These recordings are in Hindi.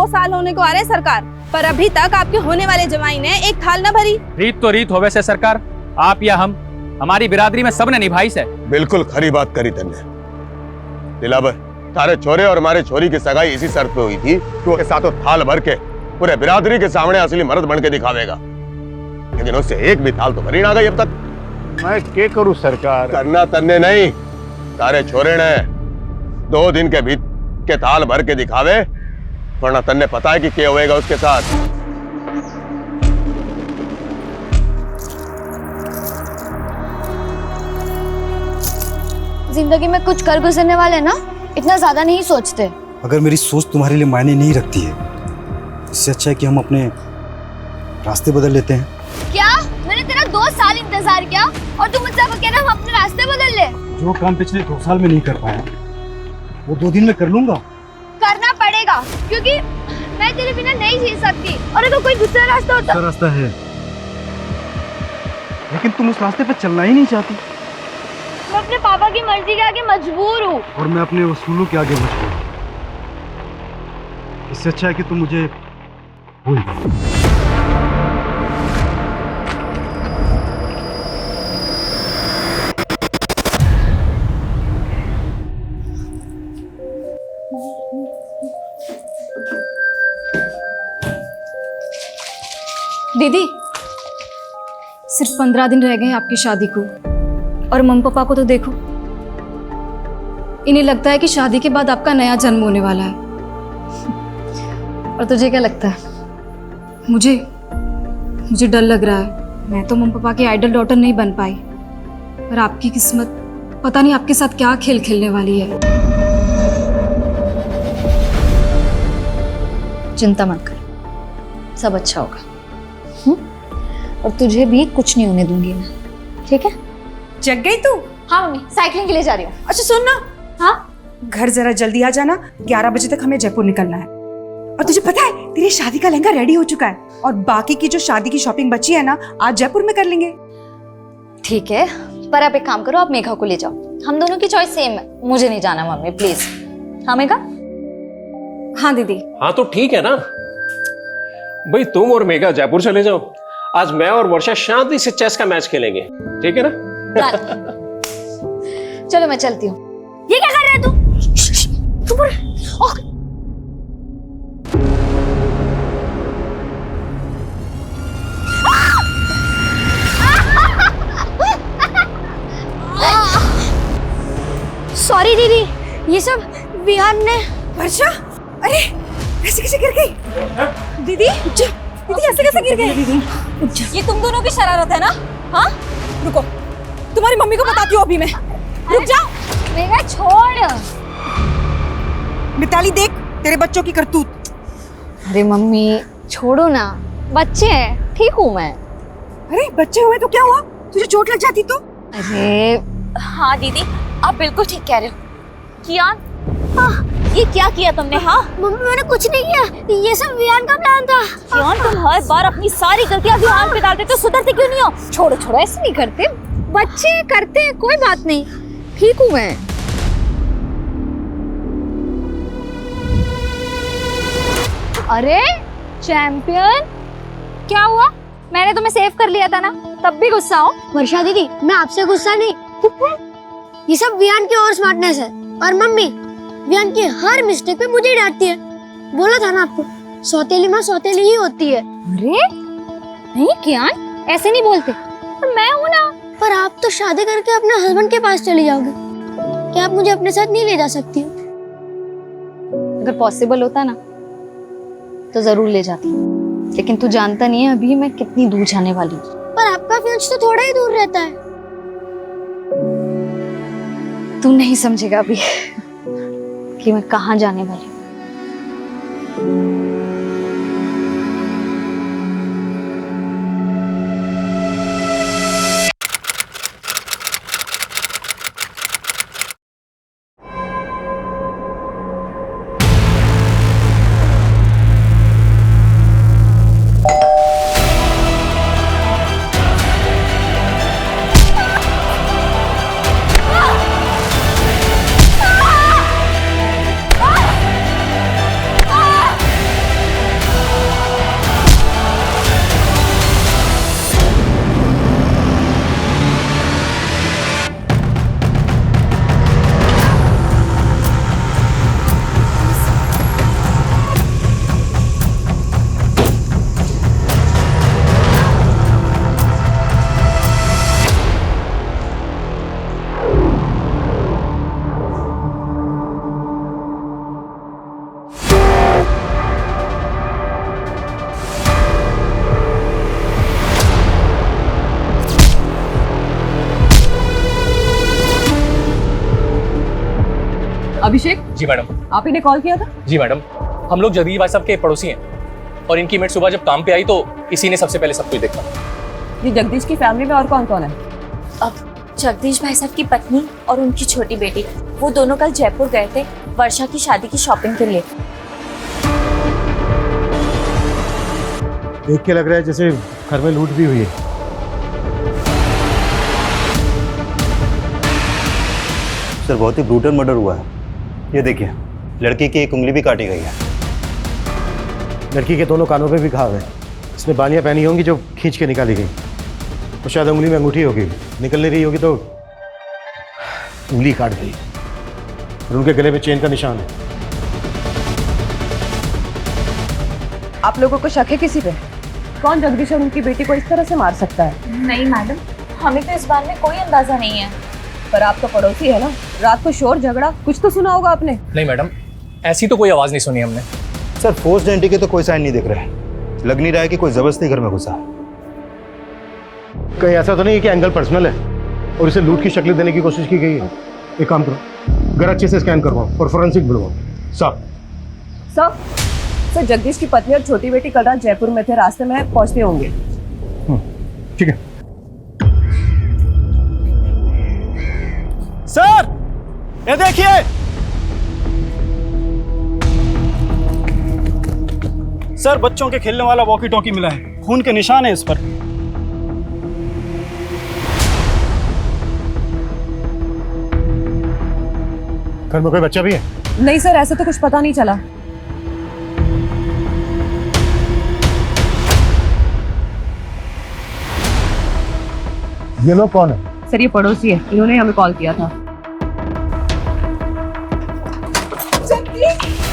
2 साल होने को आ रहे सरकार, पर अभी तक आपके होने वाले जमाई ने एक थाल न भरी। रीत तो रीत होवे से सरकार, आप या हम, हमारी बिरादरी में सबने निभाई से। बिल्कुल खरी बात करी तन्ने। दिलावर, तारे छोरे और हमारे छोरी की सगाई इसी शर्त पे हुई थी कि वो के साथों थाल भर के पूरे बिरादरी के सामने असली मर्द बन के दिखावेगा, लेकिन उससे एक भी थाल तो भरी ना गई अब तक। मैं क्या करूं सरकार? करना तन्ने नहीं, तारे छोरे ने 2 दिन के भीतर के थाल भर के दिखावे, वरना तन्ने पता है कि क्या होएगा उसके साथ। जिंदगी में कुछ कर गुजरने वाले ना इतना ज्यादा नहीं सोचते। अगर मेरी सोच तुम्हारे लिए मायने नहीं रखती है, इससे अच्छा है कि हम अपने रास्ते बदल लेते हैं। क्या? मैंने तेरा 2 साल इंतजार किया और तू मुझसे कह रहा हम अपने रास्ते बदल ले? जो काम पिछले 2 साल में नहीं कर पाया वो 2 दिन में कर लूंगा। करना पड़ेगा, क्योंकि मैं तेरे बिना नहीं जी सकती। और अगर कोई दूसरा रास्ता होता। दूसरा रास्ता है, लेकिन तुम उस रास्ते पे चलना ही नहीं चाहती। मैं अपने पापा की मर्जी के आगे मजबूर हूँ। और मैं अपने वसूलों के आगे मजबूर हूँ। इससे अच्छा है कि तुम मुझे भूल जाओ। दीदी, सिर्फ 15 दिन रह गए हैं आपकी शादी को, और मम्मी पापा को तो देखो, इन्हें लगता है कि शादी के बाद आपका नया जन्म होने वाला है। और तुझे क्या लगता है? मुझे डर लग रहा है। मैं तो मम्मी पापा की आइडल डॉटर नहीं बन पाई, पर आपकी किस्मत पता नहीं आपके साथ क्या खेल खेलने वाली है। चिंता मत कर, सब अच्छा होगा। और तुझे भी कुछ नहीं होने दूंगी मैं, ठीक है? जग गई तू? हाँ मम्मी, साइकिलिंग के लिए जा रही हूँ। अच्छा सुन ना, हाँ घर जरा जल्दी आ जाना, 11 बजे तक हमें जयपुर निकलना है। और तुझे पता है तेरी शादी का लहंगा रेडी हो चुका है, और बाकी की जो शादी की शॉपिंग बची है ना, आज जयपुर में कर लेंगे। ठीक है, पर आप एक काम करो, आप मेघा को ले जाओ। हम दोनों की चॉइस सेम है। मुझे नहीं जाना मम्मी, प्लीज। हाँ मेघा? हाँ दीदी। हाँ तो ठीक है ना भाई, तुम और मेघा जयपुर चले जाओ। आज मैं और वर्षा शांति से चेस का मैच खेलेंगे, ठीक है ना? चलो मैं चलती हूँ। ये क्या कर रहा है तू? सॉरी दीदी, ये सब विहान ने। वर्षा, अरे ऐसे कैसे गिर गई? दीदी ऐसे कैसे गिर गई? दीदी ये तुम दोनों की शरारत है ना? हाँ, रुको, तुम्हारी मम्मी को बताती हूँ अभी मैं। रुक जाओ। मेघा छोड़। मिताली देख तेरे बच्चों की करतूत। अरे मम्मी छोड़ो ना, बच्चे हैं, ठीक हूँ मैं। अरे बच्चे हुए तो क्या हुआ? तुझे चोट लग जाती तो? अरे हाँ दीदी, आप बिल्कुल ठीक कह रहे हो। कियान, ये क्या किया तुमने? हाँ मम्मी, मैंने कुछ नहीं किया, ये सब विहान का प्लान था। कियान, तुम हर बार अपनी सारी गलतियां विहान पे डालते, तो सुधरते क्यों नहीं हो? छोड़ो छोड़ो, ऐसे नहीं करते, बच्चे करते हैं, कोई बात नहीं, ठीक हूँ मैं। अरे चैंपियन, क्या हुआ? मैंने तुम्हें सेव कर लिया था ना, तब भी गुस्सा हो? वर्षा दीदी, मैं आपसे गुस्सा नहीं, ये सब विहान की और स्मार्टनेस है। और मम्मी विहान की हर मिस्टेक पे मुझे डांटती है। बोला था ना आपको, सौतेली माँ सौतेली ही होती है। अरे नहीं कियान, ऐसे नहीं बोलते। पर मैं हूँ ना। पर आप तो शादी करके अपने हस्बैंड के पास चली जाओगे, क्या आप मुझे अपने साथ नहीं ले जा सकती हो? अगर पॉसिबल होता ना तो जरूर ले जाती, लेकिन तू जानता नहीं है अभी मैं कितनी दूर जाने वाली हूँ। पर आपका फियांस तो थोड़ा ही दूर रहता है। तू नहीं समझेगा अभी कि मैं कहाँ जाने वाली हूँ। अभिषेक जी मैडम। आप इन्हें कॉल किया था? जी मैडम, हम लोग जगदीश भाई साहब के पड़ोसी हैं और इनकी मेट सुबह जब काम पे आई तो इसी ने सबसे पहले सब कुछ देखा। ये जगदीश की फैमिली में और कौन कौन है? अब जगदीश भाई साहब की पत्नी और उनकी छोटी बेटी, वो दोनों कल जयपुर गए थे वर्षा की शादी की शॉपिंग के लिए। देख के लग रहा है जैसे घर में लूट भी हुई है। सर बहुत ही ब्रूटल मर्डर हुआ है। ये देखिए, लड़की की एक उंगली भी काटी गई है। लड़की के दोनों कानों पे भी घाव है। इसमें बालियां पहनी होंगी जो खींच के निकाली गई। तो शायद उंगली में अंगूठी होगी, निकल नहीं रही होगी तो उंगली काट गई। और उनके गले में चेन का निशान है। आप लोगों को शक है किसी पे? कौन जगदीश और उनकी बेटी को इस तरह से मार सकता है? नहीं मैडम, हमें तो इस बारे में कोई अंदाजा नहीं है। पर आप तो पड़ोसी है ना, रात को शोर झगड़ा कुछ तो सुना होगा आपने। नहीं मैडम, ऐसी तो कोई आवाज नहीं सुनी हमने। सर फोर्स्ड एंट्री के तो कोई साइन नहीं दिख रहे। लग नहीं रहा है कि कोई जबरदस्ती घर में घुसा। कहीं ऐसा तो नहीं है कि एंगल पर्सनल है और इसे लूट की शक्ल देने की कोशिश की गई है? एक काम करो, घर अच्छे से स्कैन करवाओ और फोरेंसिक बुलवाओ। सर जगदीश की पत्नी और छोटी बेटी कल रात जयपुर में थे, रास्ते में पहुंचते होंगे। ठीक है सर, ये देखिए, सर बच्चों के खेलने वाला वॉकी टॉकी मिला है। खून के निशान है इस पर। घर में कोई बच्चा भी है? नहीं सर, ऐसा तो कुछ पता नहीं चला। ये लोग कौन है? सर ये पड़ोसी है, इन्होंने हमें कॉल किया था।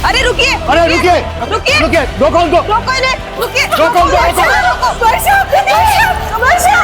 अरे रुकिए, अरे रुकिए, रुकिए, रुकिए, दो कॉल दो, रोको इन्हें, रुकिए, रोको, रोको, रोको। वर्षा, वर्षा, वर्षा,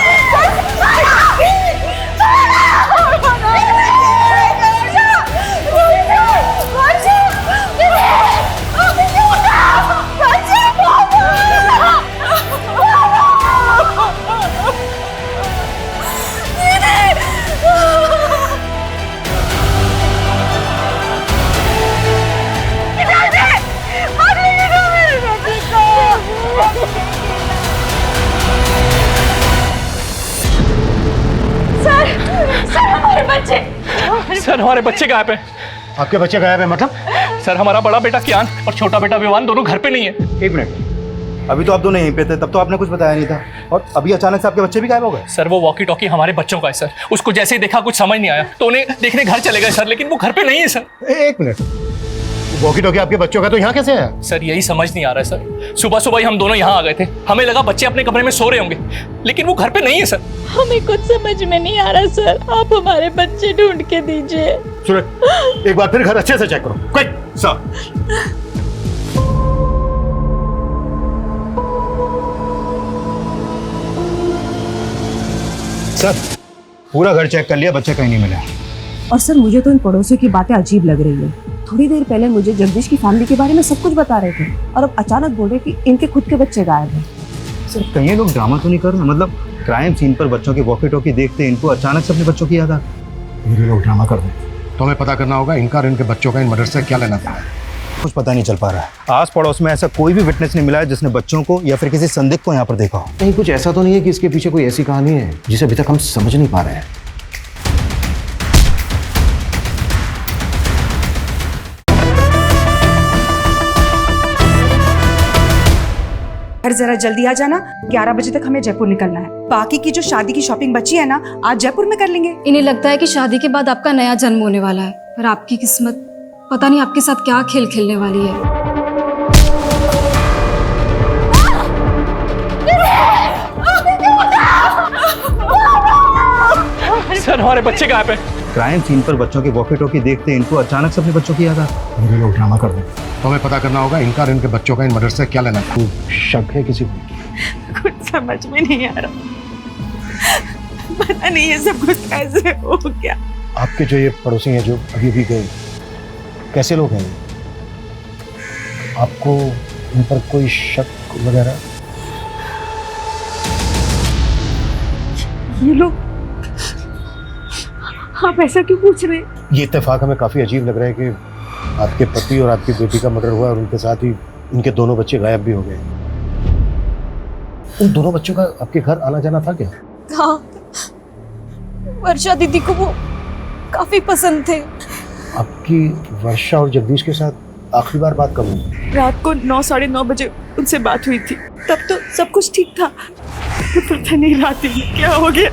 सर हमारे बच्चे गायब हैं। आपके बच्चे गायब है मतलब? सर हमारा बड़ा बेटा कियान और छोटा बेटा विवान दोनों घर पे नहीं है। एक मिनट, अभी तो आप दोनों यहीं पे थे, तब तो आपने कुछ बताया नहीं था और अभी अचानक से आपके बच्चे भी गायब हो गए। सर वो वॉकी टॉकी हमारे बच्चों का है सर। उसको जैसे ही देखा कुछ समझ नहीं आया तो उन्हें देखने घर चले गए सर, लेकिन वो घर पे नहीं है सर। एक मिनट, वॉकी टॉकी आपके बच्चों का तो यहाँ कैसे है? सर यही समझ नहीं आ रहा है सर। सुबह सुबह ही हम दोनों यहाँ आ गए थे, हमें लगा बच्चे अपने कमरे में सो रहे होंगे, लेकिन वो घर पे नहीं है सर। हमें कुछ समझ में नहीं आ रहा सर, आप हमारे बच्चे ढूंढ के दीजिए। सूरज, एक बार फिर घर अच्छे से चेक करो। Quick sir. सर पूरा घर चेक कर लिया, बच्चे कहीं नहीं मिले। और सर मुझे तो इन पड़ोसियों की बातें अजीब लग रही है। थोड़ी देर पहले मुझे जगदीश की फैमिली के बारे में सब कुछ बता रहे थे और अब अचानक बोल रहे कि इनके खुद के बच्चे गायब हैं। सर कहीं ये लोग ड्रामा तो नहीं कर रहे? मतलब क्राइम सीन पर बच्चों की वॉकी टॉकी देखते इनको अचानक से अपने बच्चों की याद आ गई। ये लोग ड्रामा कर रहे हैं। तो हमें पता करना होगा इनका और इनके बच्चों का इन मर्डर से क्या लेना था। कुछ पता नहीं चल पा रहा है। आस पड़ोस में ऐसा कोई भी विटनेस नहीं मिला है जिसने बच्चों को या फिर किसी संदिग्ध को यहाँ पर देखा हो। नहीं, कुछ ऐसा तो नहीं है कि इसके पीछे कोई ऐसी कहानी है जिसे अभी तक हम समझ नहीं पा रहे हैं। घर जरा जल्दी आ जाना, 11 बजे तक हमें जयपुर निकलना है। बाकी की जो शादी की शॉपिंग बची है ना, आज जयपुर में कर लेंगे। इन्हें लगता है कि शादी के बाद आपका नया जन्म होने वाला है, पर आपकी किस्मत पता नहीं आपके साथ क्या खेल खेलने वाली है। सर हमारे बच्चे गायब हैं। क्राइम सीन पर बच्चों की वॉकी टॉकी देखते इनको अचानक से अपने बच्चों की याद आ गई। ये लोग ड्रामा कर रहे हैं। तो हमें पता करना होगा इनका और इनके बच्चों का इन मर्डर से क्या लेना था। शक है किसी को? कुछ समझ में नहीं आ रहा, पता नहीं ये सब कुछ कैसे हो गया। आपके जो ये पड़ोसी हैं जो अभी भी गए, कैसे लोग हैं? आपको इन पर कोई शक वगैरह? ये लोग, आप ऐसा क्यों पूछ रहे हैं? ये इत्तेफाक हमें काफी अजीब लग रहा है कि आपके पति और आपकी बेटी का मर्डर हुआ और उनके साथ ही उनके दोनों बच्चे गायब भी हो गए। उन दोनों बच्चों का आपके घर आना जाना था क्या? हाँ, वर्षा दीदी को वो काफी पसंद थे। आपकी वर्षा और जगदीश के साथ आखिरी बार बात कब हुई? रात को 9 साढ़े 9 बजे उनसे बात हुई थी। तब तो सब कुछ ठीक था, पता नहीं रात में क्या हो गया।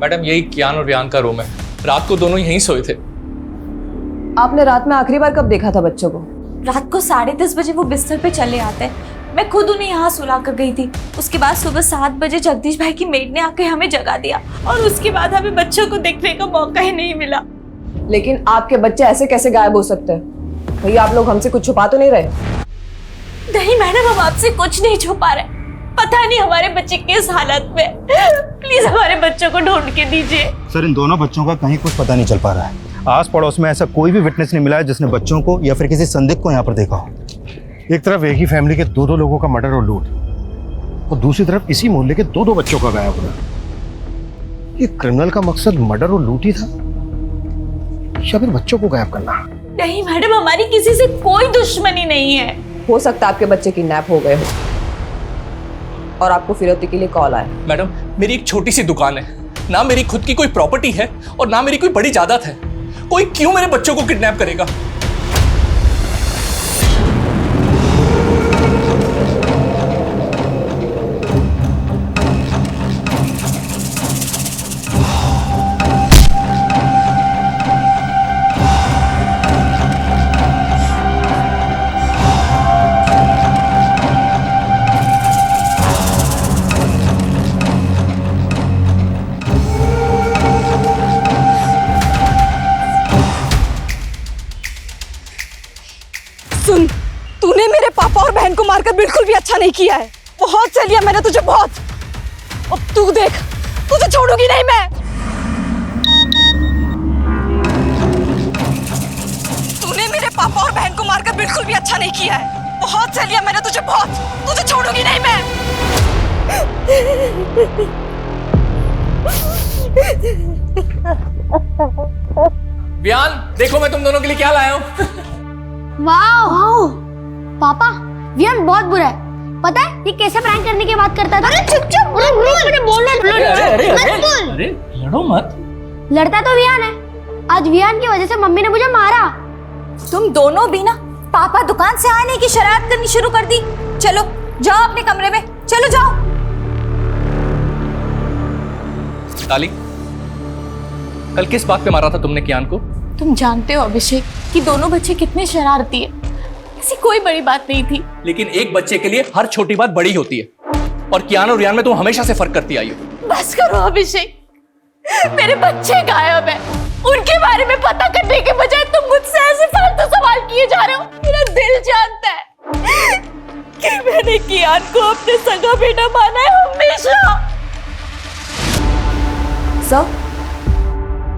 मैडम यही कियान और वियान का रूम है, रात को दोनों यहीं सोए थे। आपने रात में आखिरी बार कब देखा था बच्चों को? रात को 10:30 बजे वो बिस्तर पे चले आते। मैं खुद उन्हें यहाँ सुला कर गई थी। उसके बाद सुबह 7 बजे जगदीश भाई की मेड ने आकर हमें जगा दिया और उसके बाद हमें बच्चों को देखने का मौका ही नहीं मिला। लेकिन आपके बच्चे ऐसे कैसे गायब हो सकते हैं? भैया आप लोग हमसे कुछ छुपा तो नहीं रहे? नहीं मैडम, हम आपसे कुछ नहीं छुपा रहे। पता नहीं हमारे बच्चे किस हालत में। प्लीज हमारे बच्चों को ढूंढ के दीजिए। सर इन दोनों बच्चों का कहीं कुछ पता नहीं चल पा रहा है। आस पड़ोस में ऐसा कोई भी विटनेस नहीं मिला है जिसने बच्चों को या फिर किसी संदिग्ध को यहाँ पर देखा हो। एक तरफ एक ही फैमिली के दो लोगों का मर्डर और लूट, और दूसरी तरफ इसी मोहल्ले के दो बच्चों का गायब होना। ये क्रिमिनल का मकसद मर्डर और लूट ही था या फिर बच्चों को गायब करना? नहीं मैडम, हमारी किसी से कोई दुश्मनी नहीं है। हो सकता है आपके बच्चे किडनैप हो गए हो और आपको फिरौती के लिए कॉल आया। मैडम मेरी एक छोटी सी दुकान है, ना मेरी खुद की कोई प्रॉपर्टी है और ना मेरी कोई बड़ी जायदाद है। कोई क्यों मेरे बच्चों को किडनैप करेगा? सुन, तूने मेरे पापा और बहन को मारकर बिल्कुल भी अच्छा नहीं किया है। बहुत सह लिया मैंने तुझे, बहुत। अब तू देख, तुझे छोड़ूंगी नहीं मैं। तूने मेरे पापा और बहन को मारकर बिल्कुल भी अच्छा नहीं किया है। बहुत सह लिया मैंने तुझे, बहुत। तुझे छोड़ूंगी नहीं मैं। वियान देखो मैं तुम दोनों के लिए क्या लाया हूँ। वाओ पापा, वियान बहुत बुरा है। पता है ये कैसे प्रैंक करने की बात करता था? अरे चुप चुप, अरे लड़ो मत। लड़ता तो वियान है। आज वियान की वजह से मम्मी ने मुझे मारा। तुम दोनों भी ना पापा दुकान से आने की शरारत करनी शुरू कर दी। चलो जाओ अपने कमरे में, चलो जाओ। ताली, कल किस बात पे मारा था तुमने कियान को? तुम जानते हो अभिषेक कि दोनों बच्चे कितने शरारती है। ऐसी कोई बड़ी बात नहीं थी। लेकिन एक बच्चे के लिए हर छोटी बात बड़ी होती है और कियान और रियान में तुम हमेशा से फर्क करती आई हो। बस करो अभिषेक, मेरे बच्चे गायब है। उनके बारे में पता करने के बजाय तुम मुझसे ऐसे फालतू सवाल किए जा रहे हो। मेरा दिल जानता है कि मैंने कियान को अपने सगा बेटा माना है हमेशा।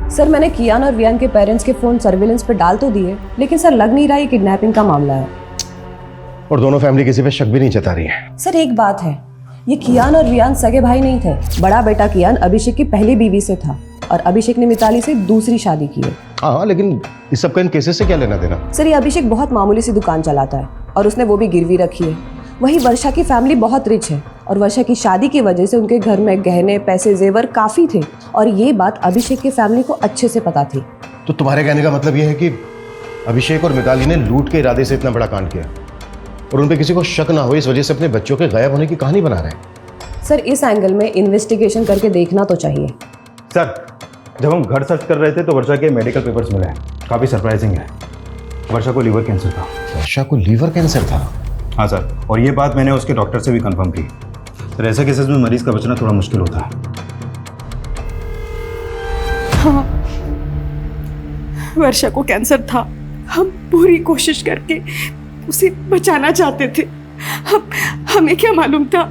सर मैंने कियान और वियान के पेरेंट्स के फोन सर्विलेंस पे डाल तो दिए, लेकिन सर लग नहीं रहा ये किडनैपिंग का मामला है। और दोनों फैमिली किसी पे शक भी नहीं जता रही है। सर एक बात है, ये कियान और वियान सगे भाई नहीं थे। बड़ा बेटा कियान अभिषेक की पहली बीवी से था और अभिषेक ने मिताली से दूसरी शादी की है। हाँ, लेकिन इस सब का इन केसेस से क्या लेना देना? सर ये अभिषेक बहुत मामूली सी दुकान चलाता है और उसने वो भी गिरवी रखी है। वही वर्षा की फैमिली बहुत रिच है और वर्षा की शादी की वजह से उनके घर में गहने पैसे जेवर काफी थे और ये बात अभिषेक की फैमिली को अच्छे से पता थी। तो तुम्हारे कहने का मतलब ये है कि अभिषेक और मिताली ने लूट के इरादे से इतना बड़ा कांड किया और उन पे किसी को शक ना हो इस वजह से अपने बच्चों के गायब होने की कहानी बना रहे हैं? सर इस एंगल में इन्वेस्टिगेशन करके देखना तो चाहिए। सर जब हम घर सर्च कर रहे थे तो वर्षा के मेडिकल पेपर्स मिले हैं, काफ़ी सरप्राइजिंग है। वर्षा को लीवर कैंसर था। वर्षा को लीवर कैंसर था? हाँ सर, और ये बात मैंने उसके डॉक्टर से भी कंफर्म की। सर ऐसे केसेस में मरीज का बचना थोड़ा मुश्किल होता है। हाँ, वर्षा को कैंसर था। हम पूरी कोशिश करके उसे बचाना चाहते थे। हमें क्या मालूम था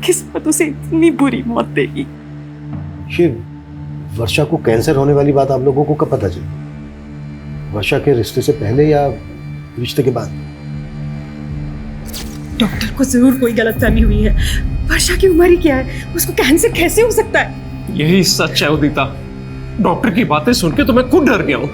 किस्मत उसे इतनी बुरी मौत देगी। ये वर्षा को कैंसर होने वाली बात आप लोगों को कब पता चली? वर्षा के रिश्ते से पहले या रिश्ते के बाद? डॉक्टर को जरूर कोई गलतफहमी हुई है। वर्षा की उम्र ही क्या है, उसको कैंसर कैसे हो सकता है? यही सच है उदिता। डॉक्टर की बातें सुन के तो मैं खुद डर गया हूं।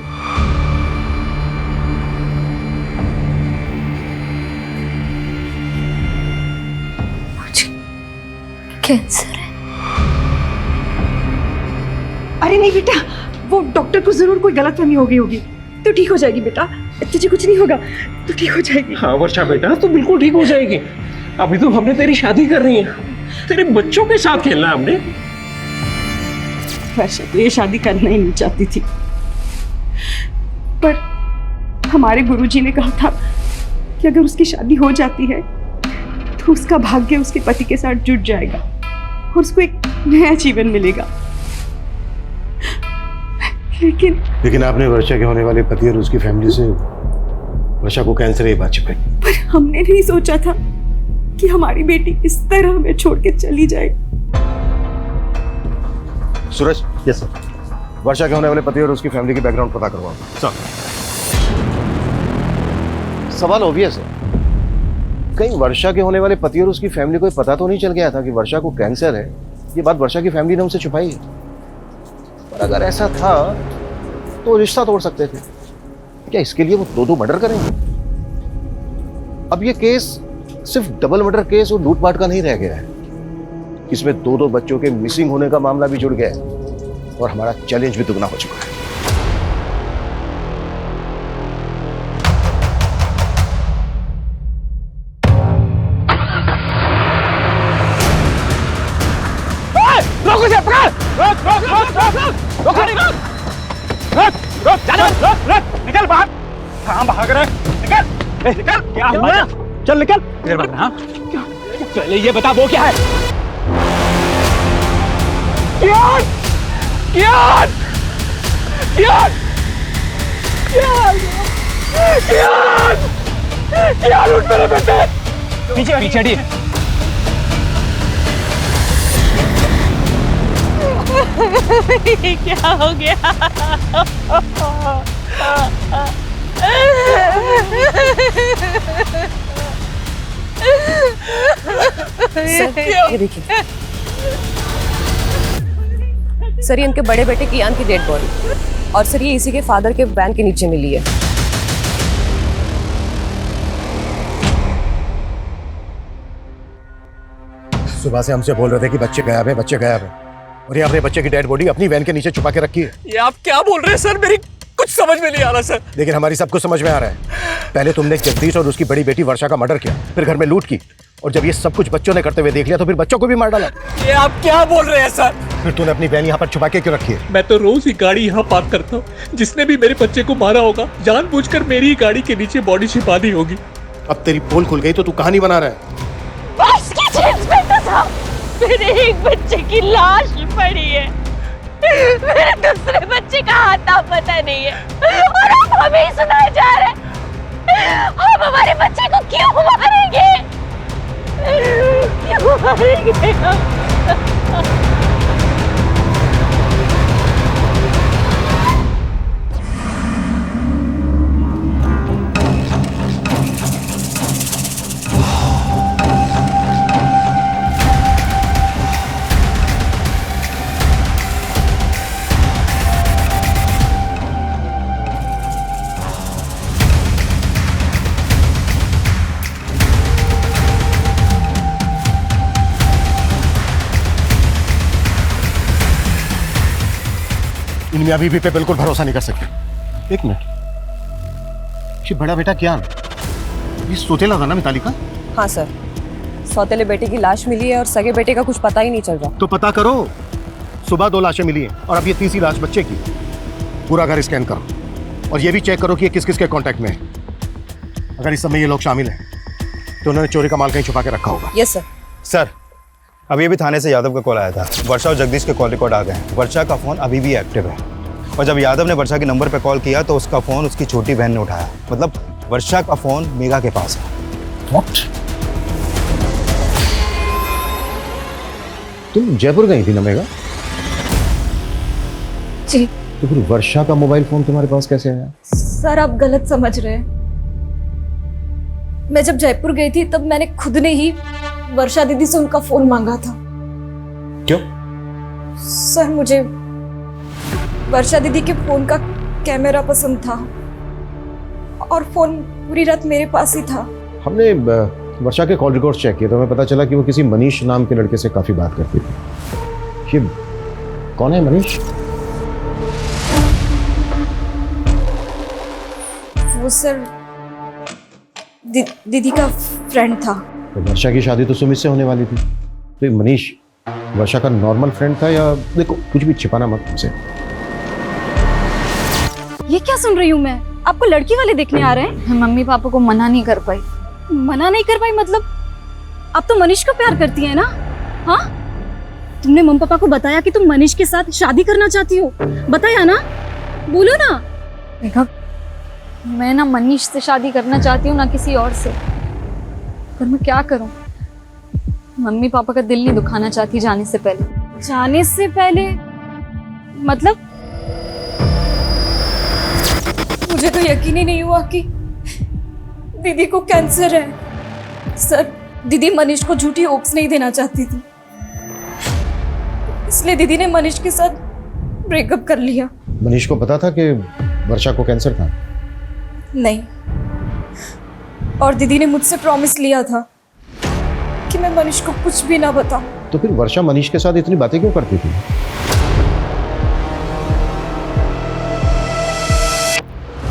कैंसर है। अरे नहीं बेटा, वो डॉक्टर को जरूर कोई गलतफहमी हो गई होगी। तो ठीक हो जाएगी बेटा, तुझे कुछ नहीं होगा, तो ठीक हो जाएगी। हाँ वर्षा बेटा, तू बिल्कुल ठीक हो जाएगी। अभी तो हमने तेरी शादी करनी है, तेरे बच्चों के साथ खेलना है हमने। वर्षा तो ये शादी करना ही नहीं चाहती थी, पर हमारे गुरुजी ने कहा था कि अगर उसकी शादी हो जाती है तो उसका भाग्य उसके पति के साथ जुड़ जाएगा और उसको एक नया जीवन मिलेगा। लेकिन आपने वर्षा के होने वाले पति और उसकी फैमिली से वर्षा को कैंसर की बात छिपाई। पर हमने नहीं सोचा था कि हमारी बेटी इस तरह हमें छोड़ के चली जाए। सूरज, यस सर, वर्षा के होने वाले पति और उसकी फैमिली की बैकग्राउंड पता करवाओ। सर, सवाल ऑब्वियस है, कहीं वर्षा के होने वाले पति और उसकी फैमिली को पता तो नहीं चल गया था कि वर्षा को कैंसर है? ये बात वर्षा की फैमिली ने उनसे छुपाई है। पर अगर ऐसा था तो रिश्ता तोड़ सकते थे। क्या इसके लिए वो 2-2 मर्डर करेंगे? अब ये केस सिर्फ डबल मर्डर केस और लूटपाट का नहीं रह गया है, इसमें 2-2 बच्चों के मिसिंग होने का मामला भी जुड़ गया है और हमारा चैलेंज भी दुगना हो चुका है। रोक उसे, पकड़! रोक रोक रोक रोक रोक रोक रोक रोक रोक जाने मत, रोक रोक, निकल बाहर। कहाँ भाग रहा है? निकल निकल। क्या हुआ? चल निकल। देर बाद हाँ, पहले ये बता वो क्या है? कियान कियान कियान कियान कियान कियान, उठ मेरे बेटे। पीछे पीछे डी। क्या हो गया? ये देखिए सर, ये इनके बड़े बेटे कियान की डेड बॉडी, और सर ये इसी के फादर के वैन के नीचे मिली है। सुबह से हमसे बोल रहे थे कि बच्चे गायब है, बच्चे गायब है, और ये अपने बच्चे की डेड बॉडी अपनी वैन के नीचे छुपा के रखी है। ये आप क्या बोल रहे हैं सर? मेरी कुछ समझ में नहीं आ रहा सर। लेकिन हमारी सब कुछ समझ में आ रहा है। पहले तुमने जगदीश और उसकी बड़ी बेटी वर्षा का मर्डर किया, फिर घर में लूट की, और जब ये सब कुछ बच्चों ने करते हुए देख लिया तो फिर बच्चों को भी मार डाला। ये आप क्या बोल रहे हैं सर? फिर तूने अपनी वैन यहाँ पर छुपा के क्यों रखी है? मैं तो रोज ही गाड़ी यहाँ पार्क करता हूँ। जिसने भी मेरे बच्चे को मारा होगा जानबूझकर मेरी ही गाड़ी के नीचे बॉडी छिपा दी होगी। अब तेरी पोल खुल गई तो तू कहानी बना रहा है। उसकी जेब में तो था मेरे एक बच्चे की लाश पड़ी है, मेरे दूसरे बच्चे का हाथा पता नहीं है, और अब हमें ही सुनाए जा रहे हैं। हम हमारे बच्चे को क्यों मारेंगे? क्यों मारेंगे हम? इनमें अभी भी पे बिल्कुल भरोसा नहीं कर सकते। एक मिनट, ये बड़ा बेटा कियान, ये सौतेला था ना मिताली का? हाँ सर, सौतेले बेटे की लाश मिली है और सगे बेटे का कुछ पता ही नहीं चल रहा। तो पता करो। सुबह 2 लाशें मिली हैं और अब ये तीसरी लाश बच्चे की। पूरा घर स्कैन करो और ये भी चेक करो कि ये किस किस के कांटेक्ट में है। अगर इस समय ये लोग शामिल हैं तो उन्होंने चोरी का माल कहीं छुपा के रखा होगा। Yes sir. सर, अभी अभी थाने से यादव का कॉल आया था। वर्षा और जगदीश के कॉल रिकॉर्ड आ गए हैं। वर्षा का फ़ोन अभी भी एक्टिव है, और जब यादव ने वर्षा के नंबर पर कॉल किया तो उसका फ़ोन उसकी छोटी बहन ने उठाया। मतलब वर्षा का फ़ोन मेघा के पास है। What? तुम जयपुर गई थी ना मेघा? जी। तो फिर वर्षा का मोबाइल फोन तुम्हारे पास कैसे आया? सर आप गलत समझ रहे हैं। मैं जब जयपुर गई थी तब मैंने खुद ने ही वर्षा दीदी से उनका फोन मांगा था। क्यों? सर मुझे वर्षा दीदी के फोन का कैमरा पसंद था और फोन पूरी रात मेरे पास ही था। हमने वर्षा के कॉल रिकॉर्ड्स चेक किए तो हमें पता चला कि वो किसी मनीष नाम के लड़के से काफी बात करती थी। ये कौन है मनीष? वो सर दीदी का फ्रेंड था। तो वर्षा की शादी तो सुमित से होने वाली थी, तो ये मनीष वर्षा का नॉर्मल फ्रेंड था या? देखो कुछ भी छिपाना मत हमसे। ये क्या सुन रही हूँ मैं? आपको लड़की वाले देखने आ रहे हैं? मम्मी पापा को मना नहीं कर पाई। मना नहीं कर पाई मतलब? आप तो मनीष को प्यार करती है ना? हाँ, तुमने मम्मी पापा को बताया कि तुम मनीष के साथ शादी करना चाहती हो? बताया ना? बोलो ना। मेघा, मैं ना मनीष से शादी करना चाहती हूँ, ना किसी और से। पर मैं क्या करूँ? मम्मी पापा का दिल नहीं दुखाना चाहती जाने से पहले। जाने से पहले मतलब? मुझे तो यकीन ही नहीं हुआ कि दीदी को कैंसर है। सर, दीदी मनीष को झूठी होप्स नहीं देना चाहती थी, इसलिए दीदी ने मनीष के साथ ब्रेकअप कर लिया। मनीष को पता था कि वर्षा को कैंसर था? नहीं, और दीदी ने मुझसे प्रॉमिस लिया था कि मैं मनीष को कुछ भी ना बताऊं। तो फिर वर्षा मनीष के साथ इतनी बातें क्यों करती थी?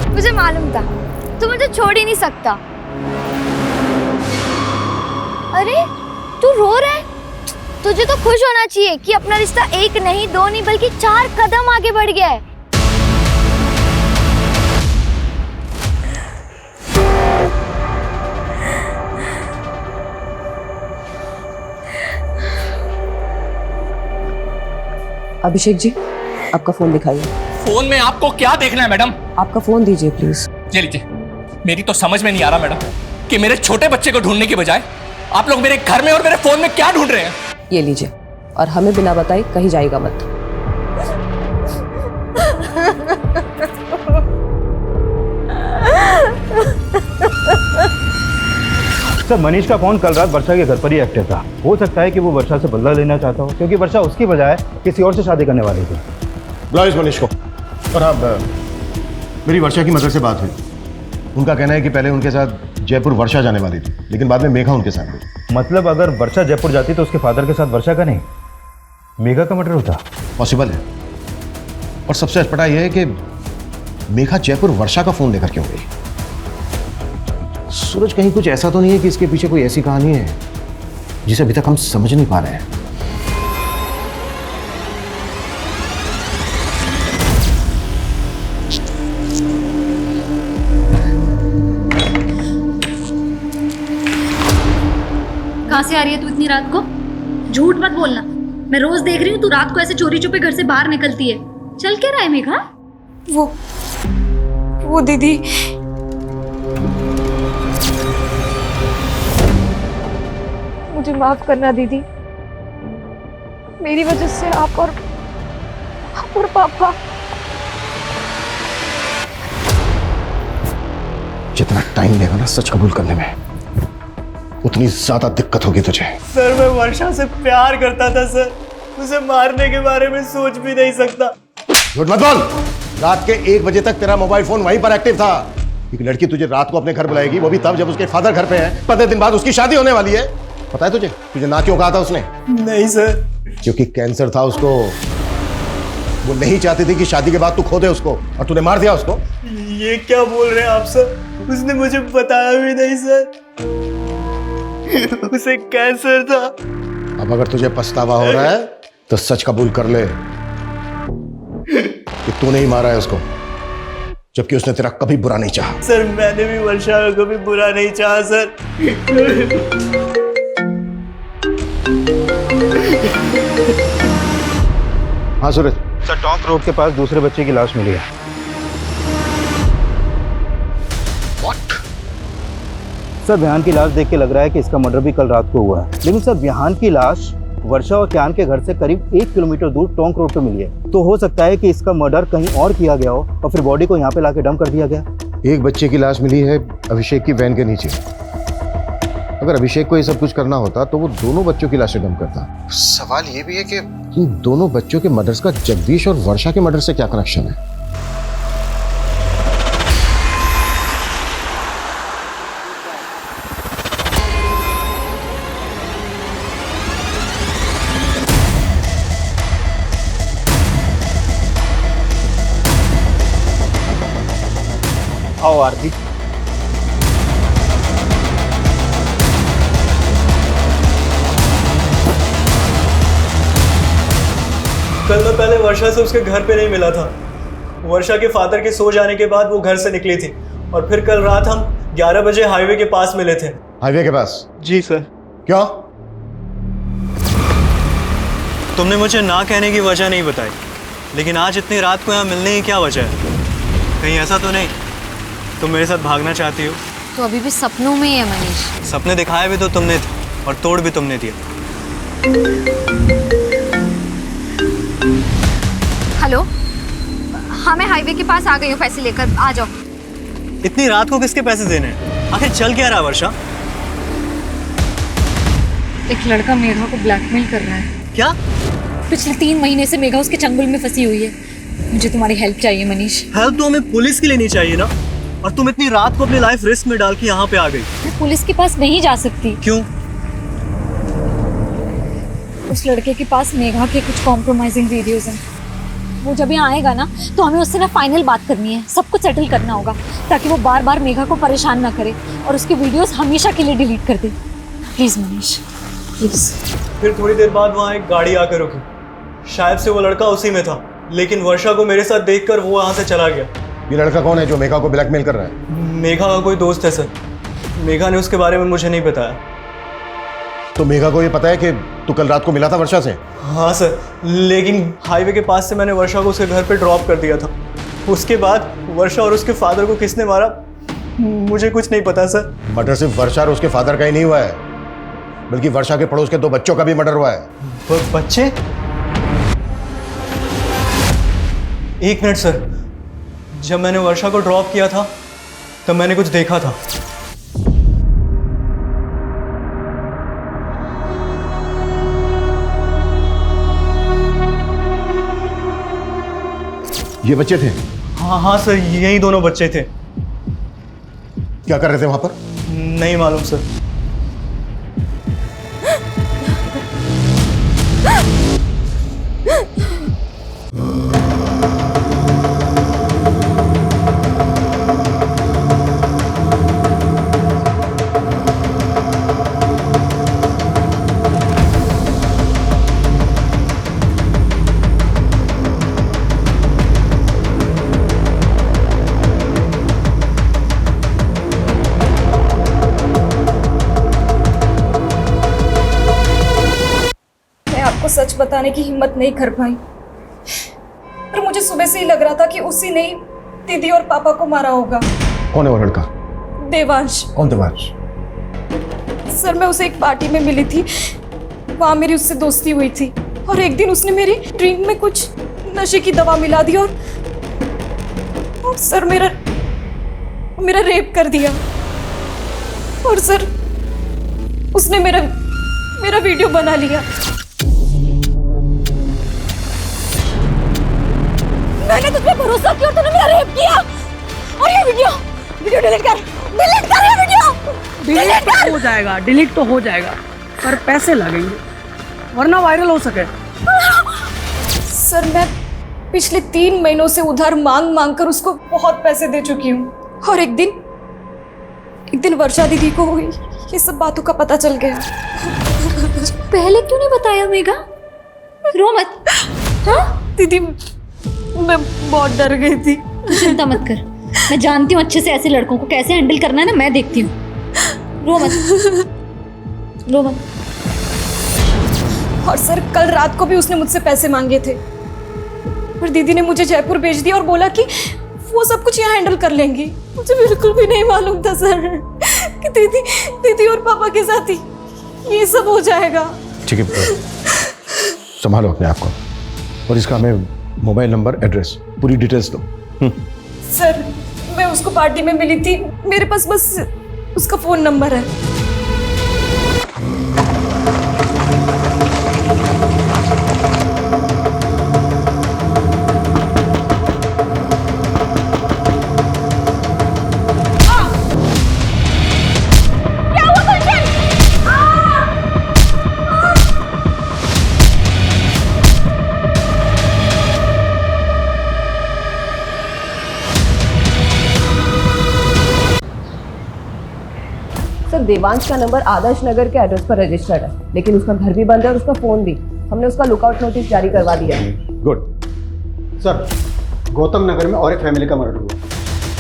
मुझे मालूम था तू मुझे छोड़ ही नहीं सकता। अरे तू रो रहा है? तुझे तो खुश होना चाहिए कि अपना रिश्ता 1 नहीं 2 नहीं बल्कि 4 कदम आगे बढ़ गया है। अभिषेक जी, आपका फोन दिखाइए। फोन में आपको क्या देखना है मैडम? आपका फोन दीजिए प्लीज। ये लीजिए। मेरी तो समझ में नहीं आ रहा मैडम कि मेरे छोटे बच्चे को ढूंढने की बजाय आप लोग मेरे घर में और मेरे फोन में क्या ढूंढ रहे हैं? ये लीजिए, और हमें बिना बताए कहीं जाएगा मत। सर, मनीष का फोन कल रात वर्षा के घर पर ही एक्टिव था। हो सकता है कि वो वर्षा से बदला लेना चाहता हो, क्योंकि वर्षा उसकी बजाय किसी और से शादी करने वाली थी। बुलाओ इस मनीष को। और अब मेरी वर्षा की मदर से बात हुई। उनका कहना है कि पहले उनके साथ जयपुर वर्षा जाने वाली थी, लेकिन बाद में मेघा उनके साथ गई। मतलब अगर वर्षा जयपुर जाती तो उसके फादर के साथ वर्षा का नहीं, मेघा का मर्डर होता? पॉसिबल है। और सबसे अटपटा यह है कि मेघा जयपुर वर्षा का फोन लेकर क्यों गई? सूरज, कहीं कुछ ऐसा तो नहीं है कि इसके पीछे कोई ऐसी कहानी है जिसे अभी तक हम समझ नहीं पा रहे हैं? कहाँ से आ रही है तू इतनी रात को? झूठ मत बोलना। मैं रोज देख रही हूँ तू रात को ऐसे चोरी छुपे घर से बाहर निकलती है। चल क्या रहा है मेघा? वो दीदी, मुझे माफ करना दीदी। मेरी वजह से आप और पापा। जितना टाइम लेगा ना सच कबूल करने में, उतनी ज्यादा दिक्कत होगी तुझे। सर, मैं वर्षा से प्यार करता था सर। उसे मारने के बारे में सोच भी नहीं सकता। झूठ मत बोल। रात के 1 बजे तक तेरा मोबाइल फोन वहीं पर एक्टिव था। एक लड़की तुझे रात को अपने घर बुलाएगी, वो भी तब जब उसके फादर घर पे है। 15 दिन बाद उसकी शादी होने वाली है। पता है तुझे ना क्यों कहा था उसने? नहीं सर। क्योंकि कैंसर था उसको। वो नहीं चाहती थी कि शादी के बाद तू खो दे उसको, और तूने मार दिया उसको। ये क्या बोल रहे हैं आप सर? उसने मुझे बताया भी नहीं सर। उसे कैंसर था। अब अगर तुझे पछतावा हो रहा है तो सच कबूल कर ले कि तूने ही मारा है उसको, जबकि उसने तेरा कभी बुरा नहीं चाहा। सर, मैंने भी वर्षा को कभी बुरा नहीं चाहा सर। हाँ सूरज। सर, टोंक रोड के पास दूसरे बच्चे की लाश मिली है। सर, विहान की लाश देख के लग रहा है कि इसका मर्डर भी कल रात को हुआ है। लेकिन सर, विहान की लाश वर्षा और क्यान के घर से करीब 1 किलोमीटर दूर टोंक रोड पे मिली है। तो हो सकता है कि इसका मर्डर कहीं और किया गया हो और फिर बॉडी को यहाँ पे लाके डंप कर दिया गया। एक बच्चे की लाश मिली है अभिषेक की वैन के नीचे। अगर अभिषेक को ये सब कुछ करना होता तो वो दोनों बच्चों की लाशें गम करता। सवाल ये भी है कि इन दोनों बच्चों के मर्डर्स का जगदीश और वर्षा के मर्डर से क्या कनेक्शन है? आओ आरती। कल मैं पहले वर्षा से उसके घर पे नहीं मिला था। वर्षा के फादर के सो जाने के बाद वो घर से निकली थी और फिर कल रात हम 11 बजे हाईवे के पास मिले थे। हाईवे के पास? जी सर। क्यों? तुमने मुझे ना कहने की वजह नहीं बताई, लेकिन आज इतनी रात को यहाँ मिलने की क्या वजह है? कहीं ऐसा तो नहीं तुम मेरे साथ भागना चाहती हो? तो अभी भी सपनों में ही है मनीष। सपने दिखाए भी तो तुमने थे और तोड़ भी तुमने दिया। हेलो, हाँ मैं हाईवे के पास आ गई हूँ, पैसे लेकर आ जाओ। इतनी रात को किसके पैसे देने हैं? आखिर चल क्या रहा वर्षा? एक लड़का मेघा को ब्लैकमेल कर रहा है। क्या? पिछले 3 महीने से मेघा उसके चंगुल में फंसी हुई है। मुझे तुम्हारी हेल्प चाहिए मनीष। हेल्प तो हमें पुलिस की लेनी चाहिए ना, और तुम इतनी रात को अपनी लाइफ रिस्क में डाल के यहाँ पे आ गई। मैं पुलिस के पास नहीं जा सकती। क्यों? उस लड़के के पास मेघा के कुछ कॉम्प्रोमाइजिंग वीडियोस हैं। वो जब यहाँ आएगा ना तो हमें उससे ना फाइनल बात करनी है, सब कुछ सेटल करना होगा ताकि वो बार बार मेघा को परेशान ना करे और उसकी वीडियोस हमेशा के लिए डिलीट कर दे। Please Manish, please. फिर थोड़ी देर बाद वहाँ एक गाड़ी आकर रुकी। शायद से वो लड़का उसी में था, लेकिन वर्षा को मेरे साथ देखकर वो वहाँ से चला गया। ये लड़का कौन है जो मेघा को ब्लैकमेल कर रहा है? मेघा का कोई दोस्त है सर। मेघा ने उसके बारे में मुझे नहीं बताया। तो मेघा को ये पता है कि तू कल रात को मिला था वर्षा से? हाँ सर, लेकिन हाईवे के पास से मैंने वर्षा को उसके घर पे ड्रॉप कर दिया था। उसके बाद वर्षा और उसके फादर को किसने मारा मुझे कुछ नहीं पता सर। मर्डर सिर्फ वर्षा और उसके फादर का ही नहीं हुआ है, बल्कि वर्षा के पड़ोस के 2 बच्चों का भी मर्डर हुआ है। बच्चे? एक मिनट सर, जब मैंने वर्षा को ड्रॉप किया था तब मैंने कुछ देखा था। ये बच्चे थे? हाँ सर, यही दोनों बच्चे थे। क्या कर रहे थे वहां पर? नहीं मालूम सर। सच बताने की हिम्मत नहीं कर पाई, पर मुझे सुबह से ही लग रहा था कि उसी ने दीदी और पापा को मारा होगा। कौन है वो लड़का? देवांश। कौन देवांश? सर मैं उसे एक पार्टी में मिली थी, वहां मेरी उससे दोस्ती हुई थी और एक दिन उसने मेरी ड्रिंक में कुछ नशे की दवा मिला दी और सर मेरा रेप कर दिया। और सर उसने मेरा वीडियो बना लिया। मैंने तुझ पे भरोसा किया और तूने मेरा रेप किया। और ये वीडियो डिलीट कर ये वीडियो डिलीट कर। हो जाएगा, डिलीट तो हो जाएगा, पर पैसे लगेंगे वरना वायरल हो सके। सर मैं पिछले 3 महीनों से उधार मांग कर उसको बहुत पैसे दे चुकी हूँ और एक दिन वर्षा दीदी को ये सब बातों का पता चल गया। पहले क्यों नहीं बताया मेघा? रो मत। हाँ दीदी, मैं बहुत डर गई थी। चिंता मत कर, मैं जानती हूँ अच्छे से ऐसे लड़कों को कैसे हैंडल करना है ना, मैं देखती हूँ। रो मत। और सर कल रात को भी उसने मुझसे पैसे मांगे थे और दीदी ने मुझे जयपुर भेज दिया और बोला कि वो सब कुछ यहाँ हैंडल कर लेंगी। मुझे बिल्कुल भी नहीं मालूम था सर कि दीदी और पापा के साथ ही ये सब हो जाएगा। ठीक है, संभालो अपने आप को और इसका हमें मोबाइल नंबर, एड्रेस, पूरी डिटेल्स दो। सर मैं उसको पार्टी में मिली थी, मेरे पास बस उसका फोन नंबर है। देवांश का नंबर आदर्श नगर के एड्रेस पर रजिस्टर्ड है, लेकिन उसका घर भी बंद है और उसका फोन भी। हमने उसका लुकआउट नोटिस जारी करवा दिया है। गुड। सर, गौतम नगर में और एक फैमिली का मर्डर हुआ।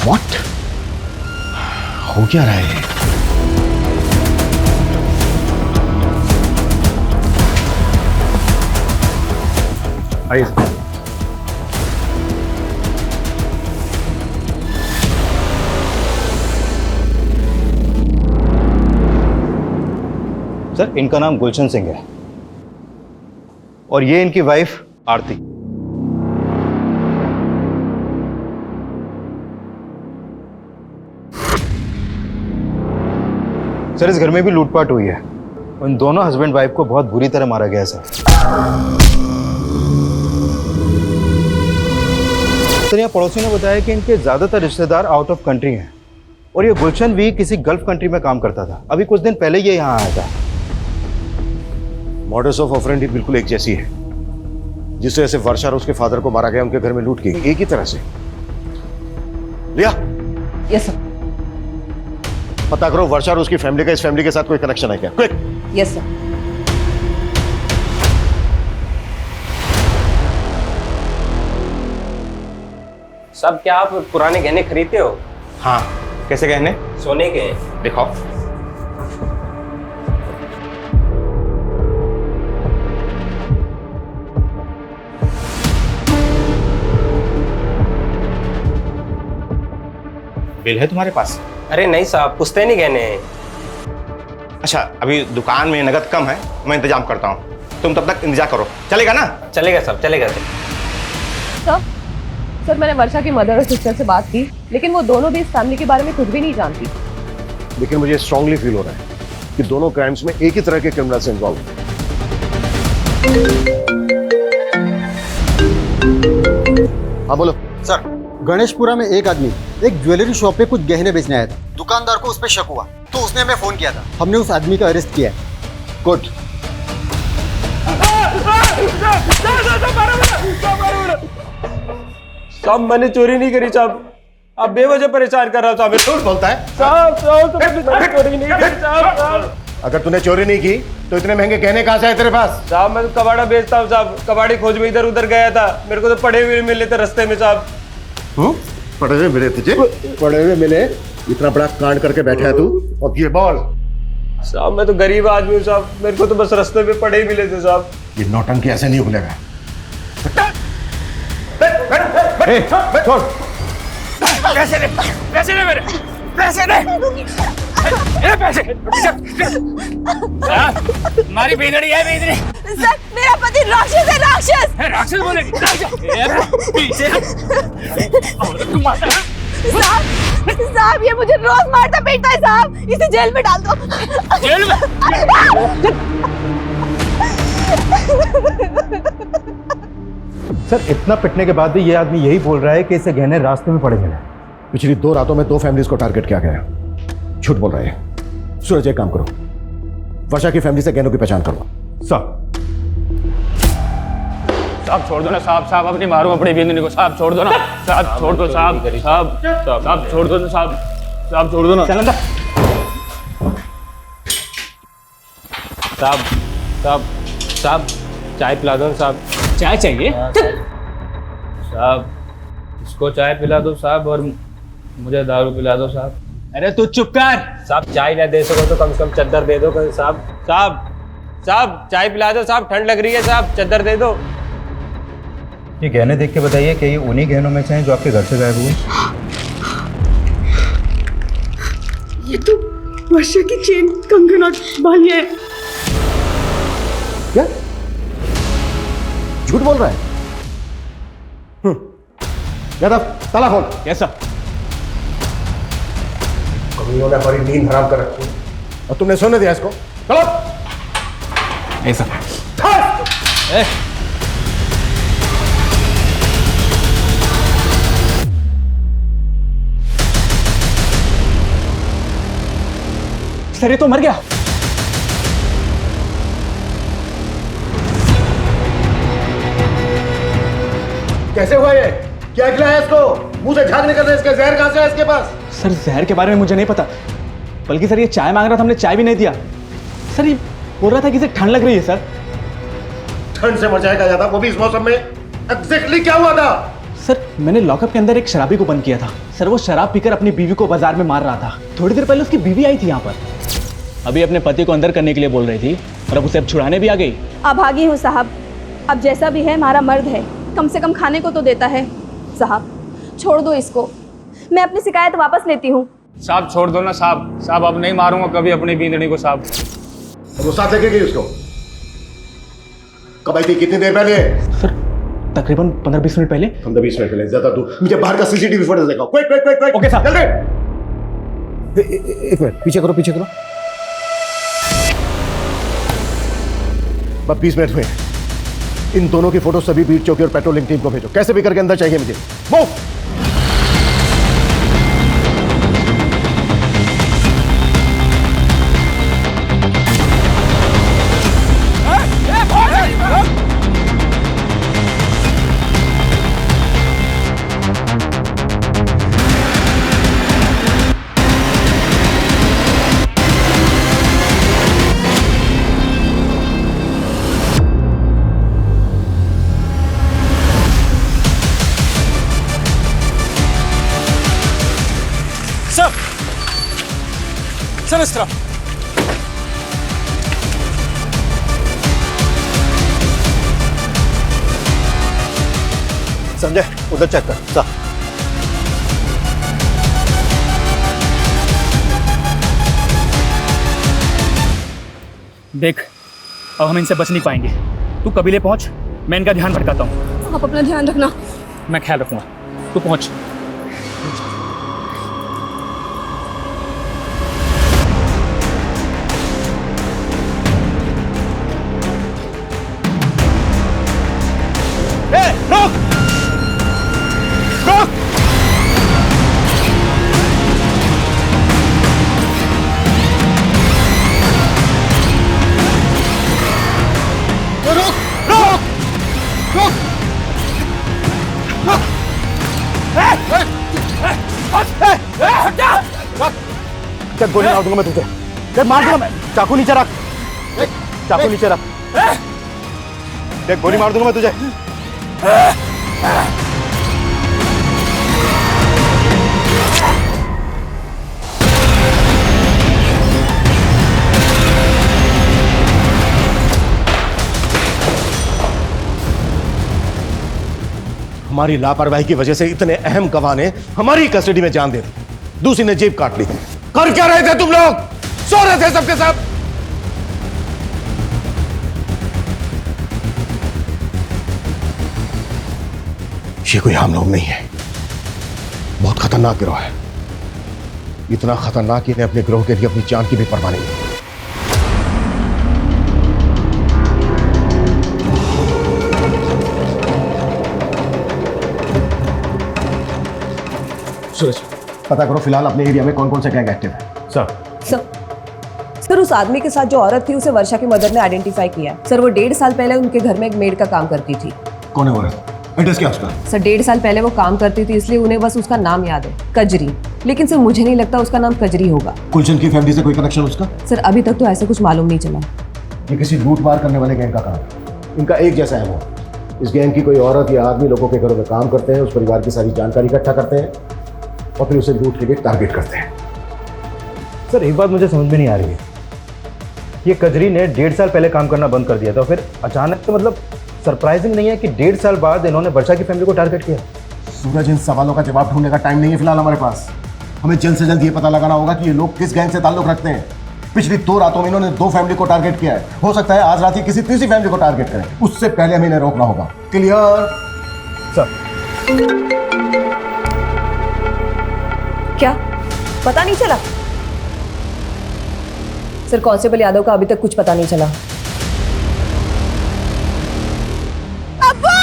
व्हाट? हो क्या रहा है? आइए सर, इनका नाम गुलशन सिंह है और ये इनकी वाइफ आरती। सर, इस घर में भी लूटपाट हुई है। उन दोनों हस्बैंड वाइफ को बहुत बुरी तरह मारा गया है सर। सर, यहाँ पड़ोसी ने बताया कि इनके ज्यादातर रिश्तेदार आउट ऑफ कंट्री हैं और ये गुलशन भी किसी गल्फ कंट्री में काम करता था। अभी कुछ दिन पहले ये यहाँ आया था। मॉडस ऑफ ऑपरेंडी बिल्कुल एक जैसी है। जिस तरह से वर्षा और उसके फादर को मारा गया, उनके घर में लूट की एक ही तरह से। लिया? Yes sir. पता करो वर्षा और उसकी फैमिली का इस फैमिली के साथ कोई कनेक्शन है क्या? क्विक। Yes sir. सब क्या आप पुराने गहने खरीदते हो? हाँ, कैसे गहने? सोने के। दिखाओ। बिल है तुम्हारे पास? अरे नहीं साहब, पुश्तैनी गहने हैं। अच्छा, अभी दुकान में नगद कम है, मैं इंतजाम करता हूँ। तुम तब तक इंतजार करो, चलेगा ना? चलेगा साहब, चलेगा। सर, मैंने वर्षा की मदर और सिस्टर से बात की, लेकिन वो दोनों भी इस फैमिली के बारे में कुछ भी नहीं जानती। लेकिन मुझे स्ट्रांगली फील हो रहा है कि दोनों क्राइम्स में एक ही तरह के क्रिमिनल्स इन्वॉल्व हैं। हाँ बोलो। सर, गणेशपुरा में एक आदमी एक ज्वेलरी शॉप पे कुछ गहने बेचने आया था। दुकानदार को उस पर शक हुआ तो उसने हमें फोन किया था। हमने उस आदमी का अरेस्ट किया है। गुड। साहब, मैंने चोरी नहीं करी साहब। आप बेवजह परेशान कर रहा साहब। झूठ बोलता है साहब, मैंने चोरी नहीं करी साहब। अगर तूने चोरी नहीं की तो इतने महंगे गहने कहाँ से आए तेरे पास? साहब, मैं तो कबाड़ा बेचता हूँ साहब। कबाड़ी खोज में इधर उधर गया था, मेरे को तो पड़े हुए मिले थे रास्ते में साहब। पड़े हुए मिले तुझे? पड़े हुए मिले? इतना बड़ा कांड करके बैठा है तू। अब ये बोल। साहब, मैं तो गरीब आदमी हूँ साहब, मेरे को तो बस रास्ते में पड़े ही मिले थे साहब। ये नौटंकी ऐसे नहीं खुलेगा। छोड़। पैसे दे, पैसे दे मेरे, पैसे दे। पैसे। हमारी बेदड़ी है, बेदड़ी। सर, मेरा पति राक्षस है, राक्षस। राक्षस बोलेगी? पीछे। साहब, ये मुझे रोज मारता पीटता है साहब। इसे जेल में डाल दो। जेल में? सर, इतना पिटने के बाद भी ये आदमी यही बोल रहा है कि इसे गहने रास्ते में पड़े मिले। पिछली 2 रातों में 2 फैमिलीज को टारगेट किया गया। झूठ बोल रहे हैं। सूरज, एक काम करो, वर्षा की फैमिली से गहनों की पहचान करो। साहब छोड़ दो ना साहब। साहब, अपनी मारो अपनी बेंदनी को साहब, छोड़ दो ना साहब। छोड़ दो साहब। साहब छोड़ दो ना साहब। साहब छोड़ दो ना साहब। साहब साहब, चाय पिला दो साहब। चाय चाहिए साहब? इसको चाय पिला दो साहब और मुझे दारू पिला दो साहब। अरे तू चुप कर साहब। चाय ना दे सको तो कम से कम चद्दर दे दो साहब। साहब चाय पिला दो साहब, ठंड लग रही है साहब, चद्दर दे दो। ये गहने देख के बताइए कि ये उन्हीं गहनों में से हैं जो आपके घर से गायब हुए? ये तो वर्षा की चेन, कंगन और बालियां हैं। क्या झूठ बोल रहा है? यादव, ताला खोल। कैसा? कमियों ने हमारी नींद हराम कर रखी और तुमने सोने दिया इसको। चलो। ऐसा सर, ये तो मर गया। कैसे हुआ ये? क्या खिलाया इसको? मुंह से झाग निकल रहा है इसके। जहर कहां से है इसके पास? सर, जहर के बारे में मुझे नहीं पता, बल्कि सर ये चाय मांग रहा था, हमने चाय भी नहीं दिया। सर ये बोल रहा था कि इसे ठंड लग रही है। सर ठंड से मर जाएगा ज्यादा, वो भी इस मौसम में। एग्जैक्टली क्या हुआ था? सर मैंने लॉकअप के अंदर एक शराबी को बंद किया था। सर वो शराब पीकर अपनी बीवी को बाजार में मार रहा था। थोड़ी देर पहले उसकी बीवी आई थी यहाँ पर, अभी अपने पति को अंदर करने के लिए बोल रही थी और अब उसे अब छुड़ाने भी आ गई। अभागी हूँ साहब, अब जैसा भी है हमारा मर्द है, कम से कम खाने को तो देता है। साहब छोड़ दो इसको, मैं अपनी शिकायत वापस लेती हूँ। साहब छोड़ दो ना साहब, साहब अब नहीं मारूंगा कभी अपनी बींदड़ी को साहब। वो साथ लेके गई उसको? कब आई थी, कितनी देर पहले? सर तकरीबन 15-20 मिनट पहले। 15-20 मिनट पहले? ज्यादा तू मुझे बाहर का सीसीटीवी फुटेज दिखाओ। Quick quick quick quick. Okay साहब। जल्दी। एक मिनट पीछे करो, पीछे करो। बस 20 मिनट हुए। इन दोनों की फोटो सभी बीट चौकी और पेट्रोलिंग टीम को भेजो, कैसे भी करके अंदर चाहिए मुझे। मूव। सर इस तरफ। संजय उधर चेक कर। सा देख अब हम इनसे बच नहीं पाएंगे। तू कबीले पहुंच, मैं इनका ध्यान भटकाता हूँ। आप अपना ध्यान रखना। मैं ख्याल रखूंगा, तू पहुंच। चल गोली मार दूंगा मैं तुझे। चल मार दूंगा मैं। चाकू नीचे रख, चाकू नीचे रख। देख गोली मार दूंगा मैं तुझे। हमारी लापरवाही की वजह से इतने अहम गवाह ने हमारी कस्टडी में जान दे दी, दूसरी ने जेब काट ली। कर क्या रहे थे तुम लोग? सो रहे थे सबके सब। ये कोई आम लोग नहीं है, बहुत खतरनाक गिरोह है। इतना खतरनाक कि इन्हें अपने गिरोह के लिए अपनी जान की भी परवाह नहीं है। सूरज पता करो फिलहाल अपने एरिया में कौन कौन से गैंग एक्टिव है। सर उस आदमी के साथ जो औरत थी उसे वर्षा की मदर ने आइडेंटिफाई किया। सर वो 1.5 साल पहले उनके घर में एक मेड का काम करती थी। कौन है औरत? एड्रेस क्या उसका? सर 1.5 साल पहले वो काम करती थी, इसलिए उन्हें बस उसका नाम याद है, कजरी। लेकिन सर मुझे नहीं लगता उसका नाम कजरी होगा। गुलशन की फैमिली से कोई कनेक्शन उसका? सर अभी तक तो ऐसा कुछ मालूम नहीं चला। ये किसी लूट मार करने वाले गैंग का काम है। इनका एक जैसा है वो। इस गैंग की कोई औरत या आदमी लोगों के घरों में काम करते हैं, उस परिवार की सारी जानकारी इकट्ठा करते हैं और फिर उसे लूट के लिए टारगेट करते हैं। सर एक बात मुझे समझ में नहीं आ रही है, ये कजरी ने 1.5 साल पहले काम करना बंद कर दिया था, फिर अचानक तो मतलब सरप्राइजिंग नहीं है कि 1.5 साल बाद इन्होंने वर्षा की फैमिली को टारगेट किया। सूरज इन सवालों का जवाब ढूंढने का टाइम नहीं है फिलहाल हमारे पास। हमें जल्द से जल्द ये पता लगाना होगा कि ये लोग किस गैंग से ताल्लुक रखते हैं। पिछली 2 रातों में इन्होंने 2 फैमिली को टारगेट किया है, हो सकता है आज रात ही किसी तीसरी फैमिली को टारगेट करें। उससे पहले हमें इन्हें रोकना होगा। क्लियर? सर क्या पता नहीं चला? सर कांस्टेबल यादव का अभी तक कुछ पता नहीं चला। अब्बू!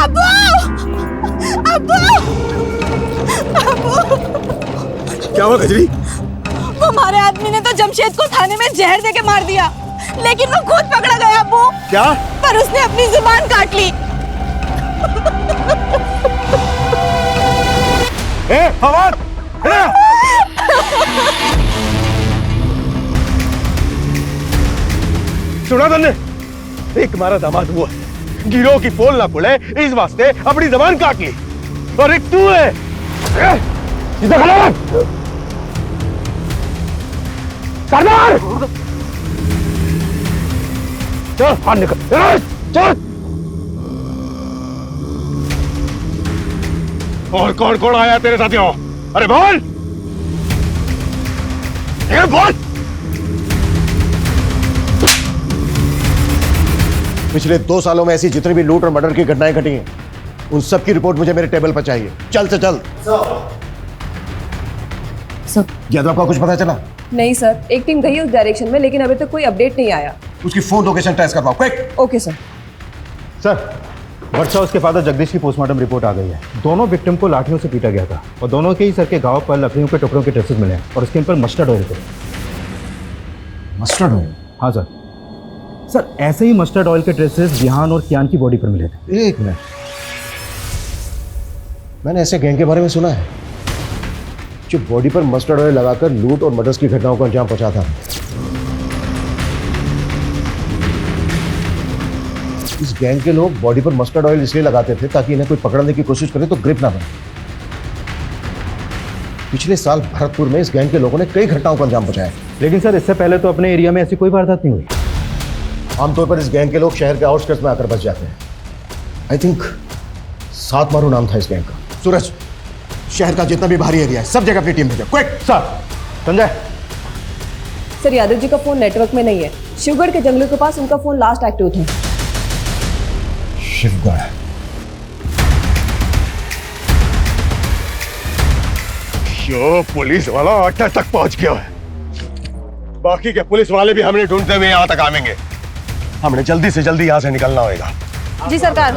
अब्बू! अब्बू! अब्बू! क्या हुआ कजरी? वो हमारे आदमी ने तो जमशेद को थाने में जहर देके मार दिया, लेकिन वो खुद पकड़ा गया अब्बू। क्या? पर उसने अपनी जुबान काट ली। ए, फवाद! सुना तुमने? एक हमारा दामाद हुआ, गिरोह की पोल ना खुले इस वास्ते अपनी जबान काट ली, और एक तू है। इधर खड़ा है। सरदार चल बाहर निकल, चल। और कौन कौन आया तेरे साथियों? अरे बोल, बोल। पिछले 2 सालों में ऐसी जितनी भी लूट और मर्डर की घटनाएं घटी हैं, उन सब की रिपोर्ट मुझे मेरे टेबल पर चाहिए, जल्द से जल्द। सर यादव का कुछ पता चला? नहीं सर, एक टीम गई उस डायरेक्शन में, लेकिन अभी तक कोई अपडेट नहीं आया। उसकी फोन लोकेशन ट्रेस करवाओ, क्विक। Okay sir. सर, वर्षा उसके फादर जगदीश की पोस्टमार्टम रिपोर्ट आ गई है। दोनों विक्टिम को लाठियों से पीटा गया था और दोनों के ही सर के घाव पर लकड़ियों के टुकड़ों के ट्रेसेस मिले और उसके ऊपर मस्टर्ड ऑयल थे। Mustard oil? हाँ सर। सर, ऐसे ही मस्टर्ड ऑयल के ट्रेसेस विहान और कियान की बॉडी पर मिले थे। एक मिनट, मैंने ऐसे गैंग के बारे में सुना है जो बॉडी पर मस्टर्ड ऑयल लगाकर लूट और मर्डर्स की घटनाओं को अंजाम पहुंचाता है। इस गैंग के लोग बॉडी पर मस्टर्ड ऑयल इसलिए लगाते थे ताकि इन्हें कोई पकड़ने की कोशिश करे तो ग्रिप ना बने। पिछले साल भरतपुर में इस गैंग के लोगों ने कई घटनाओं को अंजाम पहुंचाया। लेकिन सर, इससे पहले तो अपने एरिया में ऐसी कोई वारदात नहीं हुई। आमतौर पर इस गैंग के लोग शहर के आउटस्कर्ट्स में आकर बच जाते हैं। आई थिंक सात मारू नाम था इस गैंग का। सूरज, शहर का जितना भी बाहरी एरिया है सब जगह अपनी टीम भेजो, quick. Sir. Sanjay. Sir, Yadav ji का फोन नेटवर्क में नहीं है। शिवगढ़ के जंगलों के पास उनका फोन लास्ट एक्टिव था। शिवगढ़? यो पुलिस वाला अड्डा तक पहुंच गया है। बाकी के पुलिस वाले भी हमने ढूंढते हुए यहाँ तक आवेंगे। हमने जल्दी से जल्दी यहाँ से निकलना होगा। जी सरकार।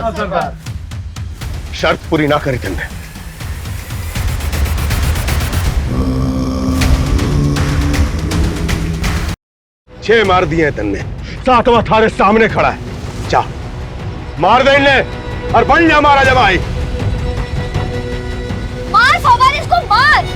शर्त पूरी ना करी तुमने। छह मार दिए हैं तन्ने, सातवां थारे सामने खड़ा है। जा मार दे इन्हें और बन जा हमारा जमाई। मार फवाद, इसको मार।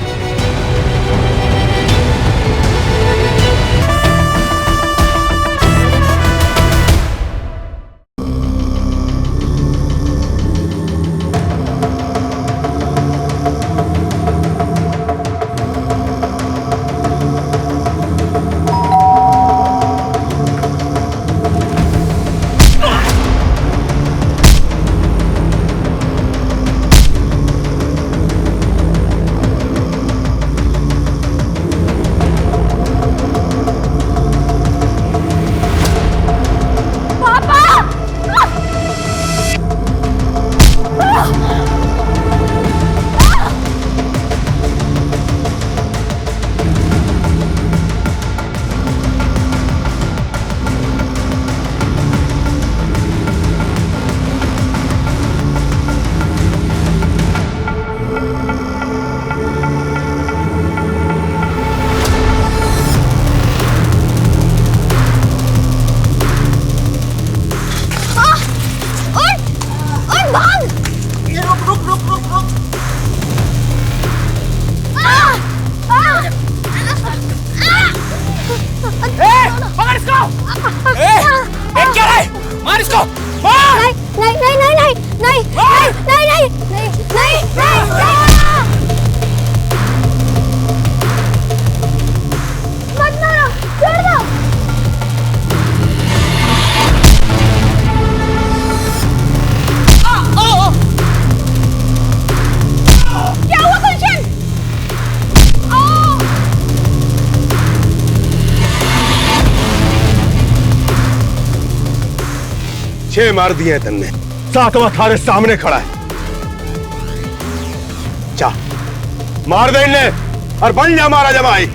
छह मार दिए हैं तन्ने, सातवां थारे सामने खड़ा है। जा मार दे इन्हें और बन जा हमारा जमाई।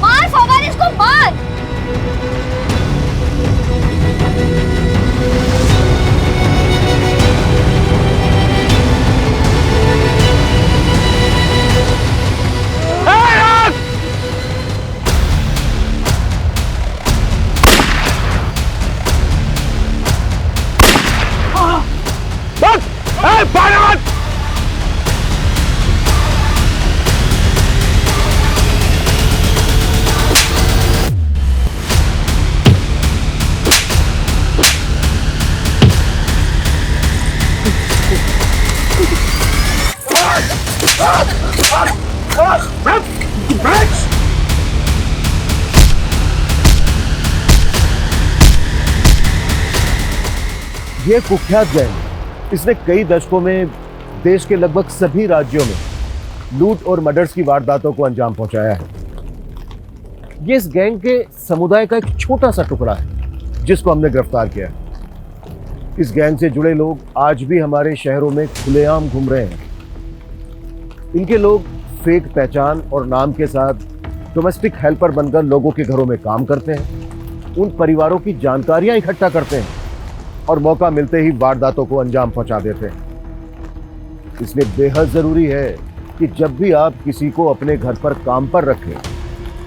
मार फवाद, इसको मार। ये कुख्यात गैंग इसने कई दशकों में देश के लगभग सभी राज्यों में लूट और मर्डर्स की वारदातों को अंजाम पहुंचाया है। ये इस गैंग के समुदाय का एक छोटा सा टुकड़ा है जिसको हमने गिरफ्तार किया है। इस गैंग से जुड़े लोग आज भी हमारे शहरों में खुलेआम घूम रहे हैं। इनके लोग फेक पहचान और नाम के साथ डोमेस्टिक हेल्पर बनकर लोगों के घरों में काम करते हैं, उन परिवारों की जानकारियां इकट्ठा करते हैं और मौका मिलते ही वारदातों को अंजाम पहुंचा देते हैं। इसलिए बेहद जरूरी है कि जब भी आप किसी को अपने घर पर काम पर रखें,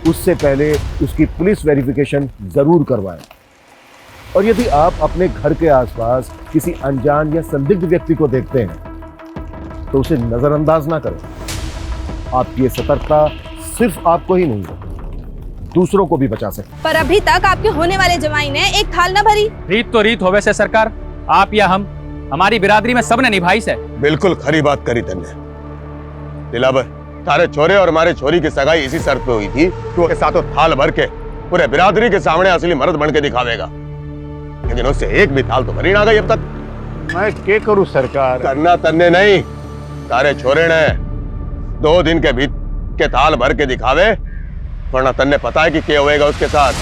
उससे पहले उसकी पुलिस वेरिफिकेशन जरूर करवाएं। और यदि आप अपने घर के आसपास किसी अनजान या संदिग्ध व्यक्ति को देखते हैं तो उसे नजरअंदाज ना करें। आपकी ये सतर्कता सिर्फ आपको ही नहीं दूसरों को भी बचा सकते। पर अभी तक आपके होने वाले जमाई ने एक थाल न भरी। रीत तो रीत होवे से सरकार, आप या हम, हमारी बिरादरी में सबने निभाई से। बिल्कुल खरी बात करी तन्ने। दिलावर, तारे छोरे और हमारे छोरी की सगाई इसी शर्त पे हुई थी कि उसके साथों थाल भर के पूरे बिरादरी के सामने असली मर्द बन के दिखावेगा। लेकिन उससे एक भी थाल तो भरी ना गई अब तक। मैं क्या करूं सरकार? करना तन्ने नहीं, तारे छोरे ने 2 दिन के बीच के थाल भर के दिखावे, वरना तन्ने पता है कि क्या होएगा उसके साथ।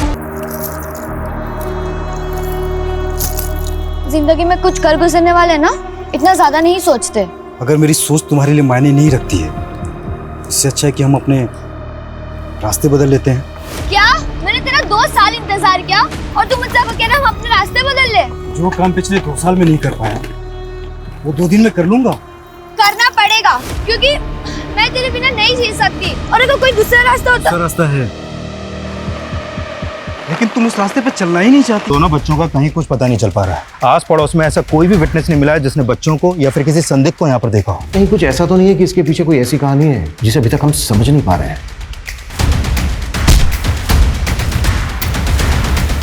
जिंदगी में कुछ कर गुजरने वाले ना इतना ज्यादा नहीं सोचते। अगर मेरी सोच तुम्हारे लिए मायने नहीं रखती है, इससे अच्छा है कि हम अपने रास्ते बदल लेते हैं। क्या? मैंने तेरा 2 साल इंतजार किया और तुम मुझसे कह रहा हम अपने रास्ते बदल ले? जो काम पिछले 2 साल में नहीं कर पाया वो 2 दिन में कर लूंगा। करना पड़ेगा क्योंकि मैं तेरे बिना नहीं जी सकती। और अगर कोई दूसरा रास्ता होता। दूसरा रास्ता है, लेकिन तुम उस रास्ते पे चलना ही नहीं चाहती। दोनों बच्चों का कहीं कुछ पता नहीं चल पा रहा है। आस पड़ोस में ऐसा कोई भी विटनेस नहीं मिला है जिसने बच्चों को या फिर किसी संदिग्ध को यहाँ पर देखा हो। कहीं कुछ ऐसा तो नहीं है कि इसके पीछे कोई ऐसी कहानी है जिसे अभी तक हम समझ नहीं पा रहे हैं?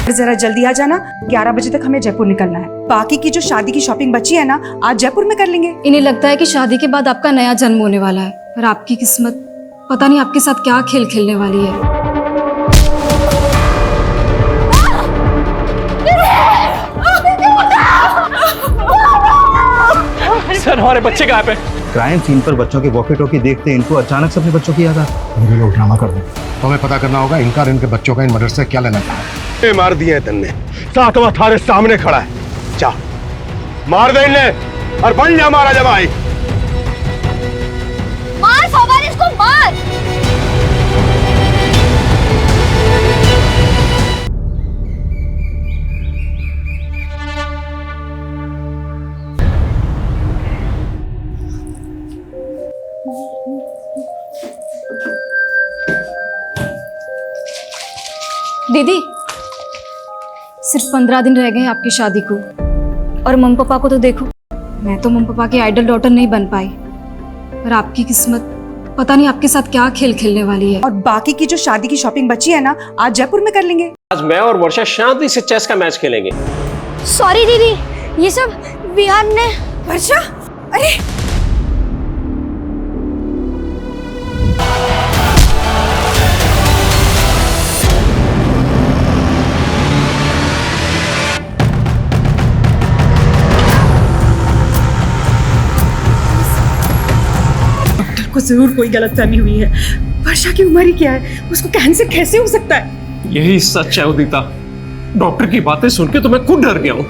जरा जल्दी आ जाना, 11 बजे तक हमें जयपुर निकलना है। बाकी की जो शादी की शॉपिंग बची है ना, आज जयपुर में कर लेंगे। इन्हें लगता है कि शादी के बाद आपका नया जन्म होने वाला है, पर आपकी किस्मत पता नहीं आपके साथ क्या खेल खेलने वाली है। सर, हमारे बच्चे कहाँ पे? क्राइम सीन पर बच्चों के वॉकी टॉकी देखते इनको अचानक से अपने बच्चों की याद आती। मेरे लोग ड्रामा कर रहे हैं। तो हमें पता करना होगा इनका और इनके बच्चों का इन मर्डर से क्या लेना था। मार दिए तन्ने, सातवां थारे सामने खड़ा है। जा मार दे इन्हें और बन जा हमारा जमाई। मार फवाद, इसको मार। दीदी, सिर्फ 15 दिन रह गए हैं आपकी शादी को, और मम्मी पापा को तो देखो। मैं तो मम्मी पापा की आइडल डॉटर नहीं बन पाई, पर आपकी किस्मत पता नहीं आपके साथ क्या खेल खेलने वाली है। और बाकी की जो शादी की शॉपिंग बची है ना, आज जयपुर में कर लेंगे। आज मैं और वर्षा शांति से चेस का मैच खेलेंगे। सॉरी दीदी, ये सब विहान ने। वर्षा, अरे को जरूर कोई गलतफहमी हुई है। वर्षा की उम्र ही क्या है, उसको कैंसर कैसे हो सकता है? यही सच है उदिता। डॉक्टर की बातें सुन के तो मैं खुद डर गया हूँ।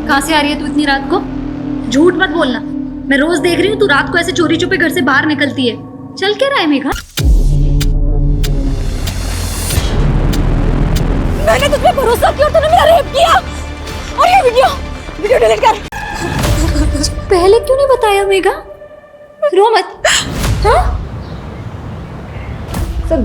कहाँ से आ रही है तू इतनी रात को? झूठ मत बोलना, मैं रोज देख रही हूँ तू रात को ऐसे चोरी चुपे घर से बाहर निकलती है। चल क्या रहा है मेघा? मैंने तुझ पे भरोसा किया और तूने मेरा रेप किया। और ये वीडियो डिलीट कर। पहले क्यों नहीं बताया मेघा? रो मत। हाँ? सर